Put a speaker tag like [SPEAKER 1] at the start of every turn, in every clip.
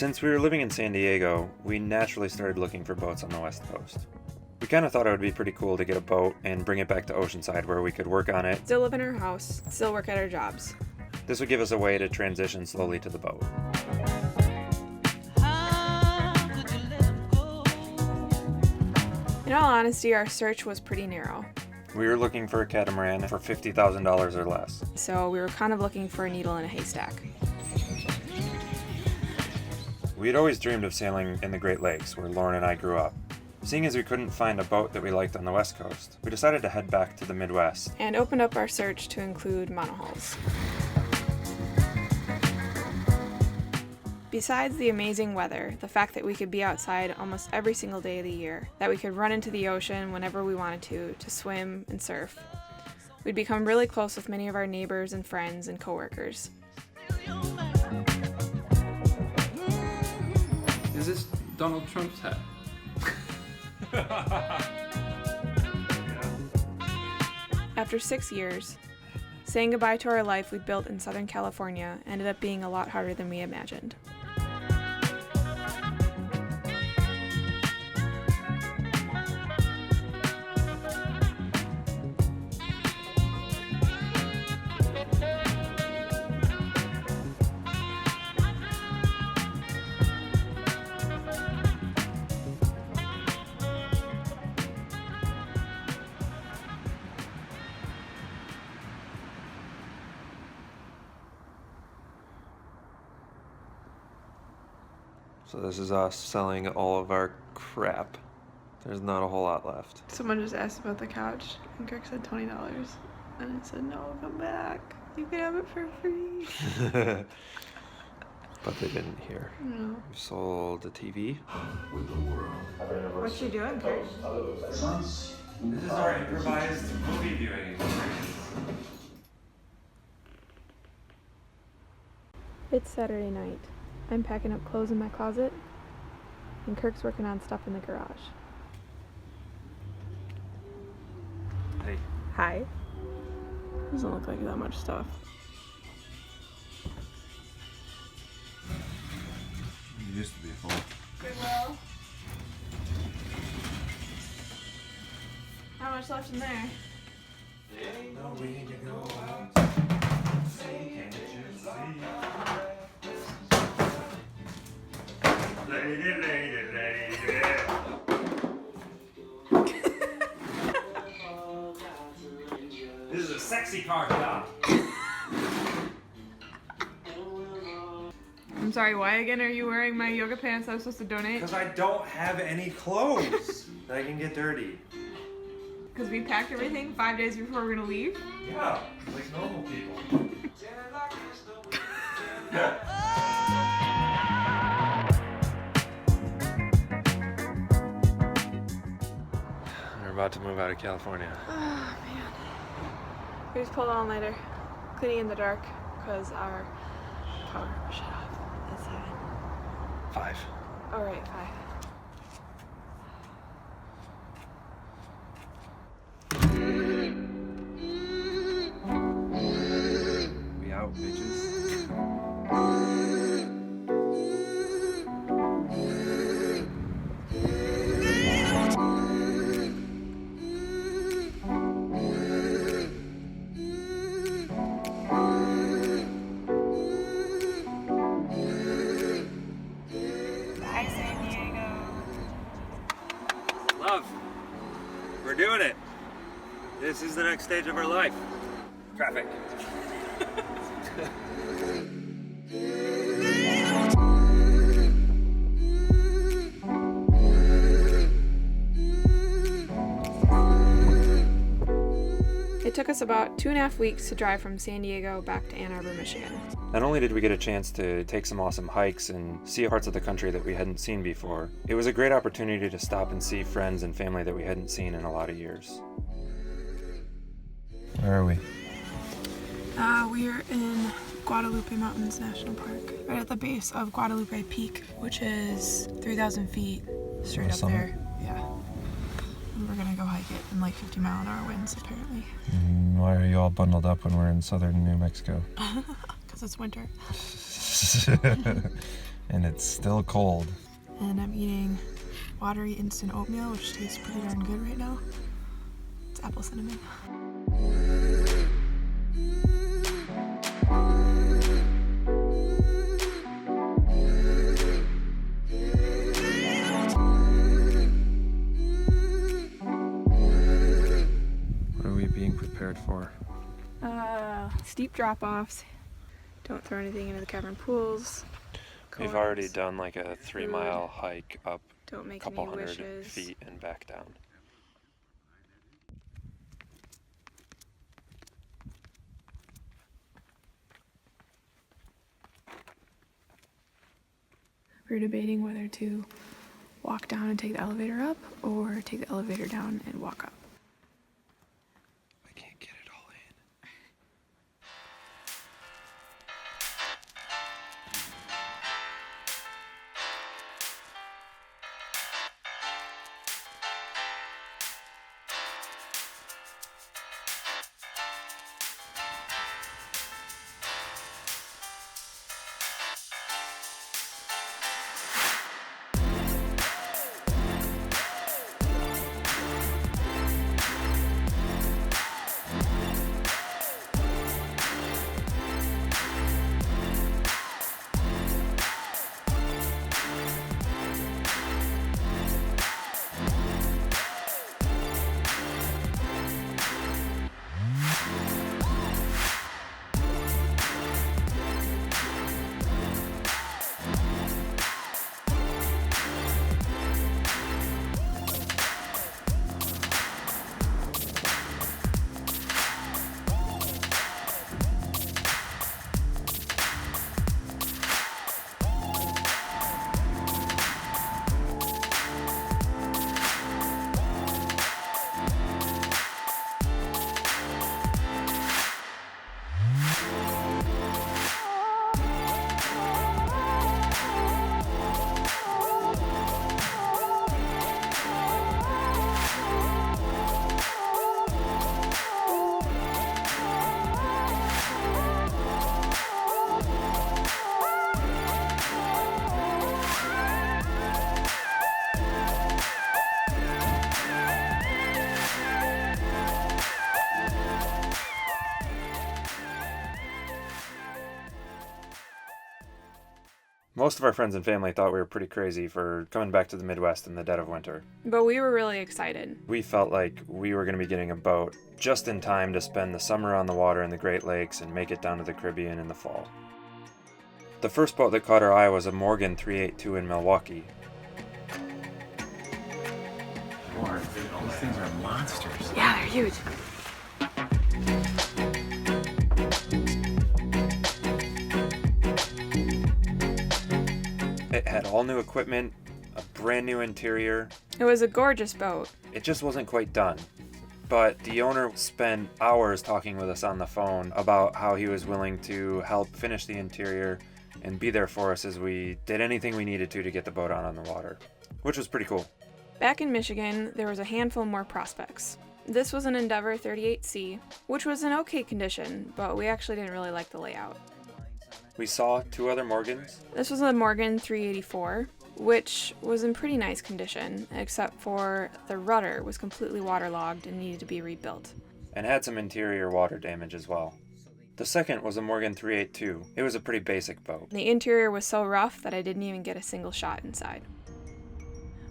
[SPEAKER 1] Since we were living in San Diego, we naturally started looking for boats on the West Coast. We kind of thought it would be pretty cool to get a boat and bring it back to Oceanside where we could work on it.
[SPEAKER 2] Still live in our house, still work at our jobs.
[SPEAKER 1] This would give us a way to transition slowly to the boat.
[SPEAKER 2] In all honesty, our search was pretty narrow.
[SPEAKER 1] We were looking for a catamaran for $50,000 or less.
[SPEAKER 2] So we were kind of looking for a needle in a haystack.
[SPEAKER 1] We had always dreamed of sailing in the Great Lakes, where Lauren and I grew up. Seeing as we couldn't find a boat that we liked on the West Coast, we decided to head back to the Midwest.
[SPEAKER 2] And opened up our search to include monohulls. Besides the amazing weather, the fact that we could be outside almost every single day of the year, that we could run into the ocean whenever we wanted to swim and surf, we'd become really close with many of our neighbors and friends and coworkers.
[SPEAKER 3] Is this Donald Trump's hat?
[SPEAKER 2] After 6 years, saying goodbye to our life we'd built in Southern California ended up being a lot harder than we imagined.
[SPEAKER 1] So this is us selling all of our crap. There's not a whole lot left.
[SPEAKER 4] Someone just asked about the couch, and Kirk said $20. And I said, no, come back. You can have it for free.
[SPEAKER 1] But they didn't hear.
[SPEAKER 4] No.
[SPEAKER 1] We sold a TV.
[SPEAKER 2] What you doing, Kirk?
[SPEAKER 1] This is our improvised movie viewing experience.
[SPEAKER 2] It's Saturday night. I'm packing up clothes in my closet, and Kirk's working on stuff in the garage.
[SPEAKER 1] Hey.
[SPEAKER 2] Hi.
[SPEAKER 4] Doesn't look like that much stuff.
[SPEAKER 1] It used to be full.
[SPEAKER 2] Goodwill. How much left in there?
[SPEAKER 1] No way to go out. Can't you see? Lady, lady, lady. This is a sexy car job.
[SPEAKER 4] I'm sorry, why again are you wearing my yoga pants I was supposed to donate?
[SPEAKER 1] Because I don't have any clothes that I can get dirty.
[SPEAKER 4] Because we packed everything 5 days before we're gonna leave?
[SPEAKER 1] Yeah, like normal people. We're about to move out of California.
[SPEAKER 2] Oh, man. We just pulled an all-nighter, cleaning in the dark, because our power was shut off at 7.
[SPEAKER 1] 5.
[SPEAKER 2] All right, 5.
[SPEAKER 1] We out, bitches.
[SPEAKER 2] Bye, San Diego.
[SPEAKER 1] Love, we're doing it. This is the next stage of our life. Traffic.
[SPEAKER 2] It took us about 2.5 weeks to drive from San Diego back to Ann Arbor, Michigan.
[SPEAKER 1] Not only did we get a chance to take some awesome hikes and see parts of the country that we hadn't seen before, it was a great opportunity to stop and see friends and family that we hadn't seen in a lot of years. Where are we?
[SPEAKER 4] We're in Guadalupe Mountains National Park, right at the base of Guadalupe Peak, which is 3,000 feet straight up
[SPEAKER 1] summit?
[SPEAKER 4] there. Yeah. And we're gonna go hike it in like 50-mile-an-hour winds, apparently.
[SPEAKER 1] Why are you all bundled up when we're in southern New Mexico?
[SPEAKER 4] Because it's winter.
[SPEAKER 1] And it's still cold.
[SPEAKER 4] And I'm eating watery instant oatmeal, which tastes pretty darn good right now. It's apple cinnamon.
[SPEAKER 1] What are we being prepared for?
[SPEAKER 2] Steep drop-offs. Don't throw anything into the cavern pools.
[SPEAKER 1] We've
[SPEAKER 2] Cones.
[SPEAKER 1] already done like a 3-mile hike up
[SPEAKER 2] Don't
[SPEAKER 1] a
[SPEAKER 2] make
[SPEAKER 1] couple
[SPEAKER 2] any
[SPEAKER 1] hundred
[SPEAKER 2] wishes.
[SPEAKER 1] feet and back down.
[SPEAKER 2] We're debating whether to walk down and take the elevator up or take the elevator down and walk up.
[SPEAKER 1] I can't get it all in. Most of our friends and family thought we were pretty crazy for coming back to the Midwest in the dead of winter.
[SPEAKER 2] But we were really excited.
[SPEAKER 1] We felt like we were going to be getting a boat just in time to spend the summer on the water in the Great Lakes and make it down to the Caribbean in the fall. The first boat that caught our eye was a Morgan 382 in Milwaukee.
[SPEAKER 5] These things are monsters.
[SPEAKER 2] Yeah, they're huge.
[SPEAKER 1] It had all new equipment, a brand new interior.
[SPEAKER 2] It was a gorgeous boat.
[SPEAKER 1] It just wasn't quite done. But the owner spent hours talking with us on the phone about how he was willing to help finish the interior and be there for us as we did anything we needed to get the boat out on the water, which was pretty cool.
[SPEAKER 2] Back in Michigan, there was a handful more prospects. This was an Endeavor 38C, which was in okay condition, but we actually didn't really like the layout.
[SPEAKER 1] We saw 2 other Morgans.
[SPEAKER 2] This was a Morgan 384, which was in pretty nice condition, except for the rudder was completely waterlogged and needed to be rebuilt.
[SPEAKER 1] And had some interior water damage as well. The second was a Morgan 382. It was a pretty basic boat.
[SPEAKER 2] The interior was so rough that I didn't even get a single shot inside.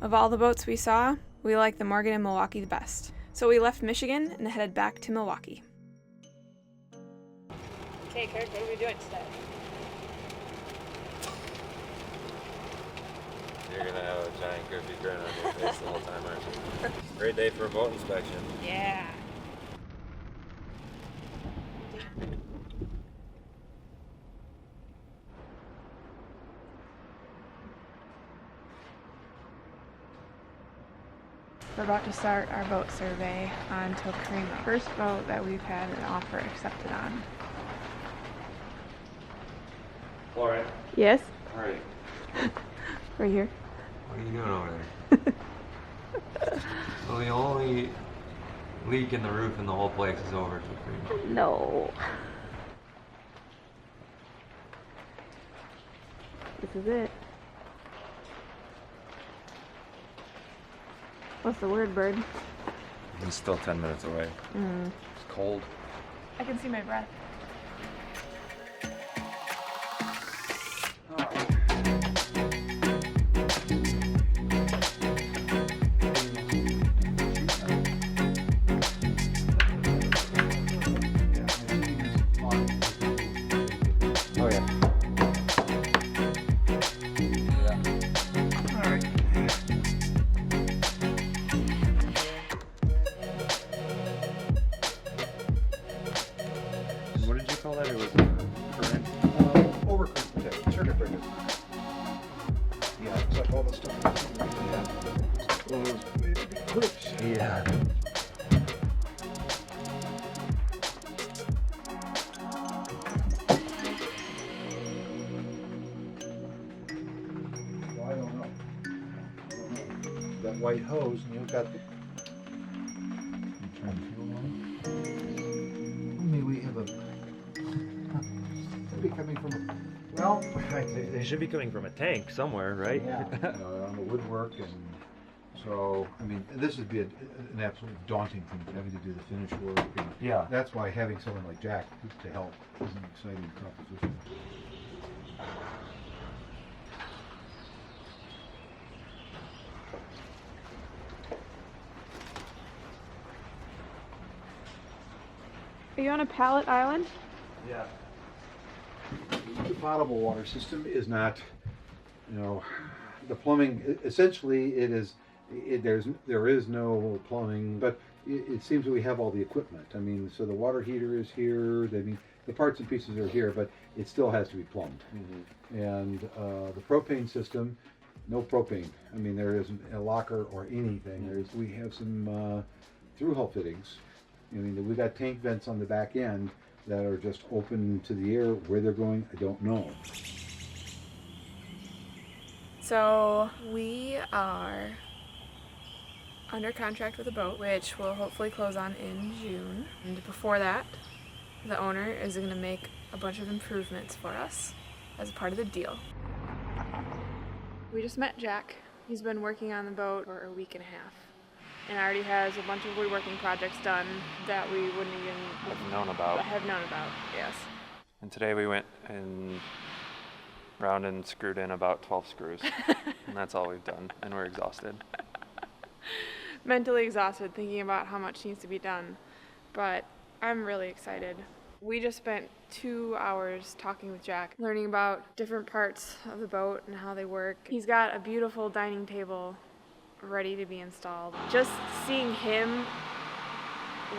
[SPEAKER 2] Of all the boats we saw, we liked the Morgan in Milwaukee the best. So we left Michigan and headed back to Milwaukee. Okay, Kirk, what are we doing today?
[SPEAKER 1] You're gonna have a giant goofy grin on your face the whole time, aren't you? Great day for a boat inspection.
[SPEAKER 2] Yeah. We're about to start our boat survey on Tokarima. First boat that we've had an offer accepted on.
[SPEAKER 1] Laura,
[SPEAKER 2] Yes?
[SPEAKER 1] how are you?
[SPEAKER 2] Right here.
[SPEAKER 6] What are you doing over there? So the only leak in the roof in the whole place is over Tokarima.
[SPEAKER 2] No. This is it. What's the word, bird?
[SPEAKER 1] He's still 10 minutes away. It's cold.
[SPEAKER 2] I can see my breath.
[SPEAKER 1] Oh yeah. What did you call that? It was current.
[SPEAKER 7] Overcurrent protection, circuit breaker. Yeah, it's like all the stuff. Those big clips.
[SPEAKER 1] Yeah.
[SPEAKER 7] Well, I don't know. That white hose, and you've got the. I mean, we have a. Could be coming from a. Well,
[SPEAKER 6] They should be coming from a tank somewhere, right?
[SPEAKER 7] yeah, on the woodwork, and so I mean, this would be an absolutely daunting thing, having to do the finish work. And
[SPEAKER 6] Yeah.
[SPEAKER 7] that's why having someone like Jack to help is an exciting proposition.
[SPEAKER 2] Are you on a pallet island?
[SPEAKER 6] Yeah.
[SPEAKER 7] The potable water system is not, the plumbing. Essentially, it is. There is no plumbing, but it seems that we have all the equipment. I mean, so the water heater is here. I mean, the parts and pieces are here, but it still has to be plumbed. And the propane system, no propane. I mean, there isn't a locker or anything. We have some through-hull fittings. I mean, we got tank vents on the back end that are just open to the air. Where they're going, I don't know.
[SPEAKER 2] So we are under contract with a boat, which will hopefully close on in June. And before that, the owner is going to make a bunch of improvements for us as part of the deal. We just met Jack. He's been working on the boat for a week and a half, and already has a bunch of woodworking projects done that we wouldn't even
[SPEAKER 1] Have known about.
[SPEAKER 2] have known about. Yes.
[SPEAKER 1] And today we went and round and screwed in about 12 screws. And that's all we've done. And we're exhausted.
[SPEAKER 2] Mentally exhausted thinking about how much needs to be done, but I'm really excited. We just spent 2 hours talking with Jack, learning about different parts of the boat and how they work. He's got a beautiful dining table ready to be installed. Just seeing him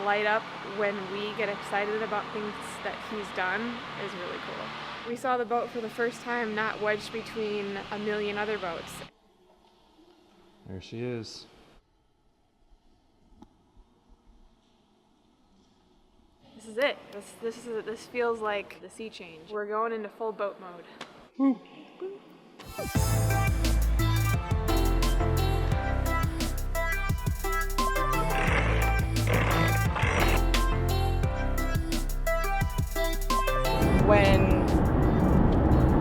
[SPEAKER 2] light up when we get excited about things that he's done is really cool. We saw the boat for the first time not wedged between a million other boats.
[SPEAKER 1] There she is.
[SPEAKER 2] This is it. This feels like the sea change. We're going into full boat mode. When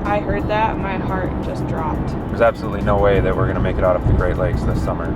[SPEAKER 2] I heard that, my heart just dropped.
[SPEAKER 1] There's absolutely no way that we're going to make it out of the Great Lakes this summer.